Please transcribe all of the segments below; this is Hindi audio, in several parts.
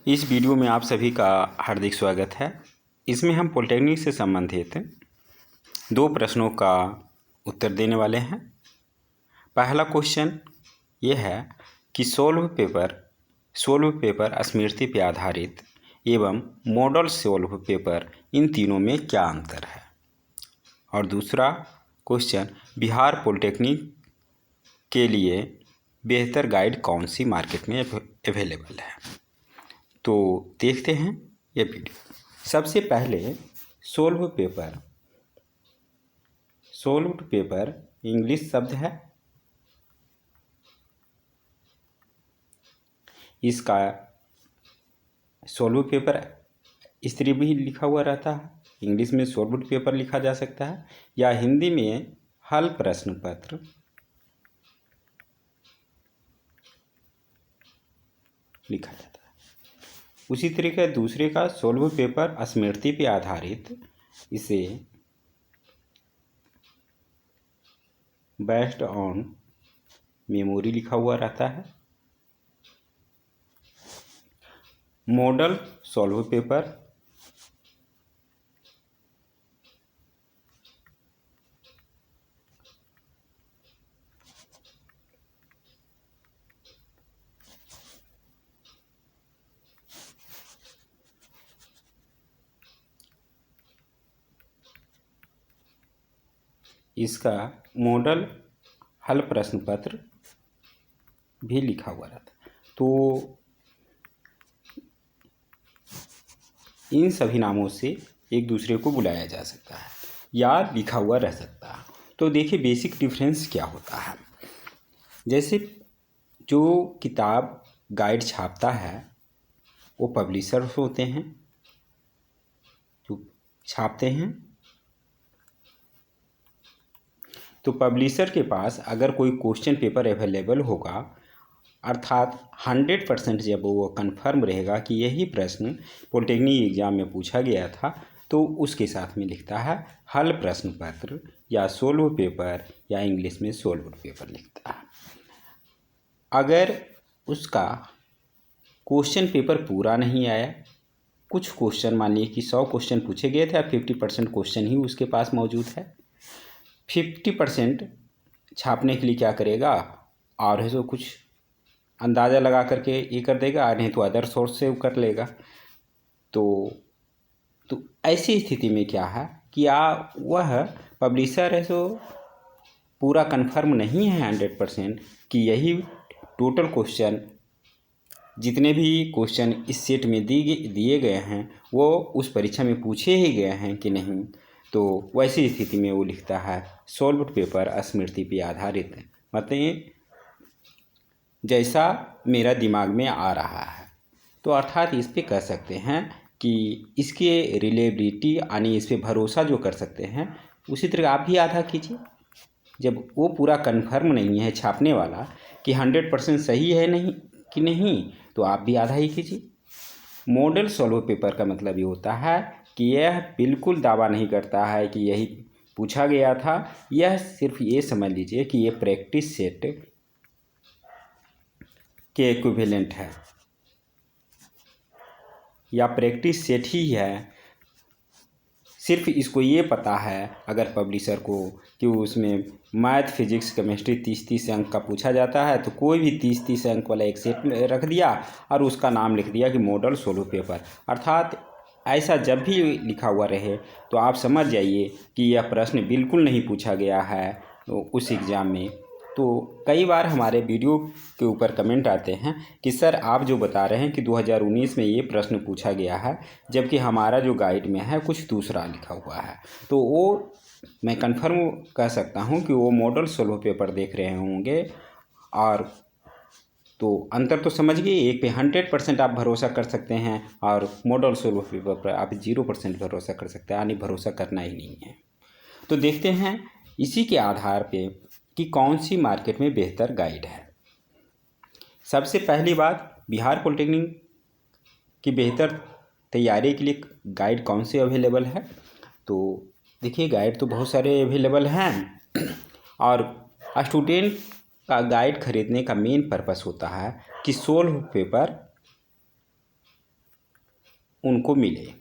इस वीडियो में आप सभी का हार्दिक स्वागत है। इसमें हम पॉलिटेक्निक से संबंधित 2 प्रश्नों का उत्तर देने वाले हैं। पहला क्वेश्चन ये है कि सोल्व पेपर स्मृति पे आधारित एवं मॉडल सोल्व पेपर इन तीनों में क्या अंतर है। और दूसरा क्वेश्चन बिहार पॉलिटेक्निक के लिए बेहतर गाइड कौन सी मार्केट में अवेलेबल है। तो देखते हैं ये वीडियो। सबसे पहले सोल्व्ड पेपर इंग्लिश शब्द है। इसका सोल्व्ड पेपर इस तरह भी लिखा हुआ रहता है। इंग्लिश में सोल्व्ड पेपर लिखा जा सकता है या हिंदी में हल प्रश्न पत्र लिखा जाता है। उसी तरीके दूसरे का सोल्व पेपर स्मृति पे आधारित, इसे बेस्ड ऑन मेमोरी लिखा हुआ रहता है। मॉडल सोल्व पेपर इसका मॉडल हल प्रश्न पत्र भी लिखा हुआ रहता है। तो इन सभी नामों से एक दूसरे को बुलाया जा सकता है या लिखा हुआ रह सकता है। तो देखिए बेसिक डिफरेंस क्या होता है। जैसे जो किताब गाइड छापता है वो पब्लिशर्स होते हैं जो छापते हैं। तो पब्लिशर के पास अगर कोई क्वेश्चन पेपर अवेलेबल होगा, अर्थात 100% जब वो कंफर्म रहेगा कि यही प्रश्न पॉलिटेक्निक एग्जाम में पूछा गया था, तो उसके साथ में लिखता है हल प्रश्न पत्र या सोल्व पेपर या इंग्लिश में सोल्व्ड पेपर लिखता है। अगर उसका क्वेश्चन पेपर पूरा नहीं आया, कुछ क्वेश्चन मानिए कि 100 क्वेश्चन पूछे गए थे, 50% क्वेश्चन ही उसके पास मौजूद है, 50% छापने के लिए क्या करेगा, और है तो कुछ अंदाज़ा लगा करके ये कर देगा, नहीं तो अदर सोर्स से कर लेगा। तो ऐसी स्थिति में क्या है कि वह पब्लिशर है तो पूरा कंफर्म नहीं है 100% कि यही टोटल क्वेश्चन, जितने भी क्वेश्चन इस सेट में दिए गए हैं वो उस परीक्षा में पूछे ही गए हैं कि नहीं। तो वैसी स्थिति में वो लिखता है सोल्व्ड पेपर स्मृति पे आधारित, मतलब जैसा मेरा दिमाग में आ रहा है। तो अर्थात इस पे कह सकते हैं कि इसके रिलेबिलिटी यानी इस पे भरोसा जो कर सकते हैं, उसी तरह आप भी आधा कीजिए। जब वो पूरा कंफर्म नहीं है छापने वाला कि 100% सही है नहीं कि नहीं, तो आप भी आधा ही कीजिए। मॉडल सोल्व पेपर का मतलब ये होता है कि यह बिल्कुल दावा नहीं करता है कि यही पूछा गया था। यह सिर्फ ये समझ लीजिए कि ये प्रैक्टिस सेट के इक्विवेलेंट है या प्रैक्टिस सेट ही है। सिर्फ इसको ये पता है अगर पब्लिशर को कि उसमें मैथ फिजिक्स केमिस्ट्री 30-30 अंक का पूछा जाता है, तो कोई भी 30-30 अंक वाला एक सेट रख दिया और उसका नाम लिख दिया कि मॉडल सोल्व पेपर। अर्थात ऐसा जब भी लिखा हुआ रहे तो आप समझ जाइए कि यह प्रश्न बिल्कुल नहीं पूछा गया है उस एग्ज़ाम में। तो कई बार हमारे वीडियो के ऊपर कमेंट आते हैं कि सर आप जो बता रहे हैं कि 2019 में ये प्रश्न पूछा गया है, जबकि हमारा जो गाइड में है कुछ दूसरा लिखा हुआ है। तो वो मैं कंफर्म कह सकता हूँ कि वो मॉडल सोल्व पेपर देख रहे होंगे। और तो अंतर तो समझ गए, एक पे 100% आप भरोसा कर सकते हैं और मॉडल सोल्व पेपर पर आप 0% भरोसा कर सकते हैं, यानी भरोसा करना ही नहीं है। तो देखते हैं इसी के आधार पे कि कौन सी मार्केट में बेहतर गाइड है। सबसे पहली बात, बिहार पॉलिटेक्निक की बेहतर तैयारी के लिए गाइड कौन से अवेलेबल है। तो देखिए गाइड तो बहुत सारे अवेलेबल हैं और स्टूडेंट का गाइड खरीदने का मेन पर्पस होता है कि सोल्व पेपर उनको मिले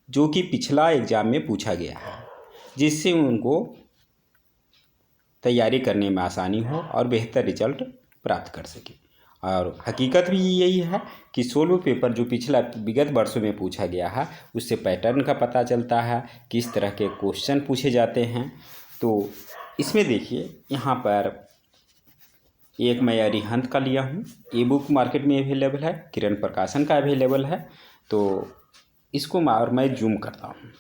जो कि पिछला एग्ज़ाम में पूछा गया है, जिससे उनको तैयारी करने में आसानी हो और बेहतर रिजल्ट प्राप्त कर सके। और हकीकत भी यही है कि 16 पेपर जो पिछला विगत वर्षों में पूछा गया है उससे पैटर्न का पता चलता है, किस तरह के क्वेश्चन पूछे जाते हैं। तो इसमें देखिए यहाँ पर एक मैं अरिहंत का लिया हूँ, ई बुक मार्केट में अवेलेबल है, किरण प्रकाशन का अवेलेबल है। तो इसको मैं जूम करता हूँ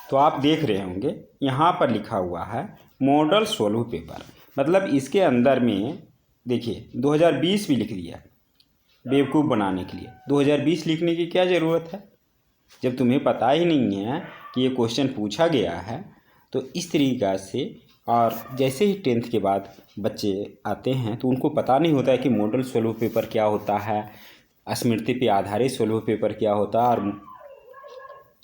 तो आप देख रहे होंगे यहाँ पर लिखा हुआ है मॉडल 16 पेपर, मतलब इसके अंदर में देखिए 2020 भी लिख दिया बेवकूफ़ बनाने के लिए। 2020 लिखने की क्या ज़रूरत है जब तुम्हें पता ही नहीं है कि ये क्वेश्चन पूछा गया है। तो इस तरीक़ा से, और जैसे ही 10th के बाद बच्चे आते हैं तो उनको पता नहीं होता है कि मॉडल 16 पेपर क्या होता है, स्मृति पे आधारित 16 पेपर क्या होता है और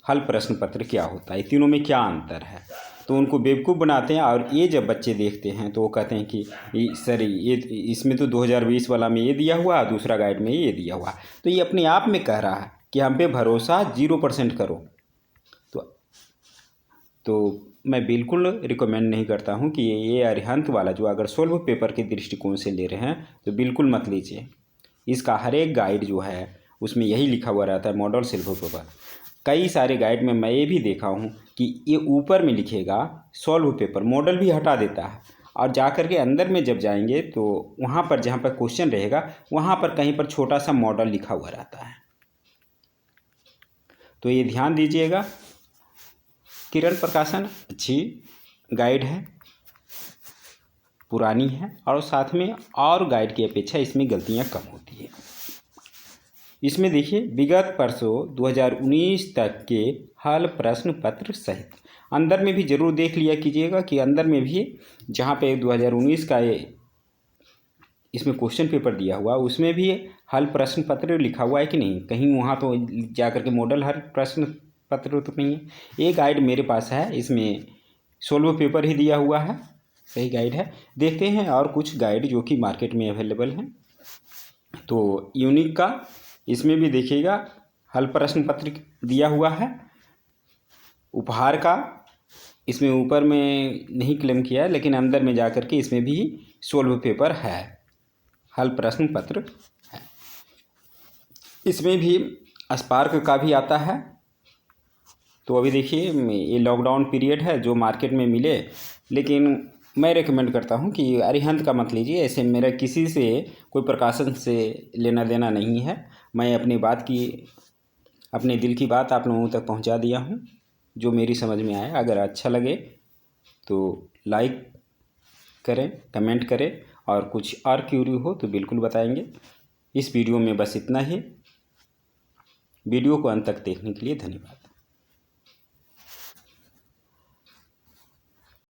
हल प्रश्न पत्र क्या होता है, तीनों में क्या अंतर है। तो उनको बेवकूफ़ बनाते हैं और ये जब बच्चे देखते हैं तो वो कहते हैं कि सर ये इसमें तो 2020 वाला में ये दिया हुआ, दूसरा गाइड में ये दिया हुआ। तो ये अपने आप में कह रहा है कि हम पे भरोसा 0% करो। तो मैं बिल्कुल रिकमेंड नहीं करता हूँ कि ये अरिहंत वाला जो अगर 16 पेपर के दृष्टिकोण से ले रहे हैं तो बिल्कुल मत लीजिए। इसका हर एक गाइड जो है उसमें यही लिखा हुआ रहता है मॉडल 16 पेपर। कई सारे गाइड में मैं ये भी देखा हूँ कि ये ऊपर में लिखेगा 16 पेपर, मॉडल भी हटा देता है और जा कर के अंदर में जब जाएंगे तो वहाँ पर जहाँ पर क्वेश्चन रहेगा वहाँ पर कहीं पर छोटा सा मॉडल लिखा हुआ रहता है। तो ये ध्यान दीजिएगा। किरण प्रकाशन अच्छी गाइड है, पुरानी है और साथ में और गाइड की अपेक्षा इसमें गलतियाँ कम होती है। इसमें देखिए विगत वर्षों 2019 तक के हल प्रश्न पत्र सहित अंदर में भी ज़रूर देख लिया कीजिएगा कि अंदर में भी जहाँ पे 2019 का ये इसमें क्वेश्चन पेपर दिया हुआ उसमें भी हल प्रश्न पत्र लिखा हुआ है कि नहीं, कहीं वहाँ तो जा कर के मॉडल हल प्रश्न पत्र तो नहीं है। ये गाइड मेरे पास है, इसमें 16 पेपर ही दिया हुआ है, सही गाइड है। देखते हैं और कुछ गाइड जो कि मार्केट में अवेलेबल हैं। तो यूनिक का इसमें भी देखिएगा हल प्रश्न पत्र दिया हुआ है। उपहार का इसमें ऊपर में नहीं क्लेम किया है लेकिन अंदर में जा कर के इसमें भी 16 पेपर है, हल प्रश्न पत्र है। इसमें भी स्पार्क का भी आता है। तो अभी देखिए ये लॉकडाउन पीरियड है जो मार्केट में मिले, लेकिन मैं रेकमेंड करता हूँ कि अरिहंत का मत लीजिए। ऐसे मेरा किसी से कोई प्रकाशन से लेना देना नहीं है। मैं अपने दिल की बात आप लोगों तक पहुँचा दिया हूँ जो मेरी समझ में आया। अगर अच्छा लगे तो लाइक करें, कमेंट करें और कुछ और क्यूरी हो तो बिल्कुल बताएंगे। इस वीडियो में बस इतना ही। वीडियो को अंत तक देखने के लिए धन्यवाद।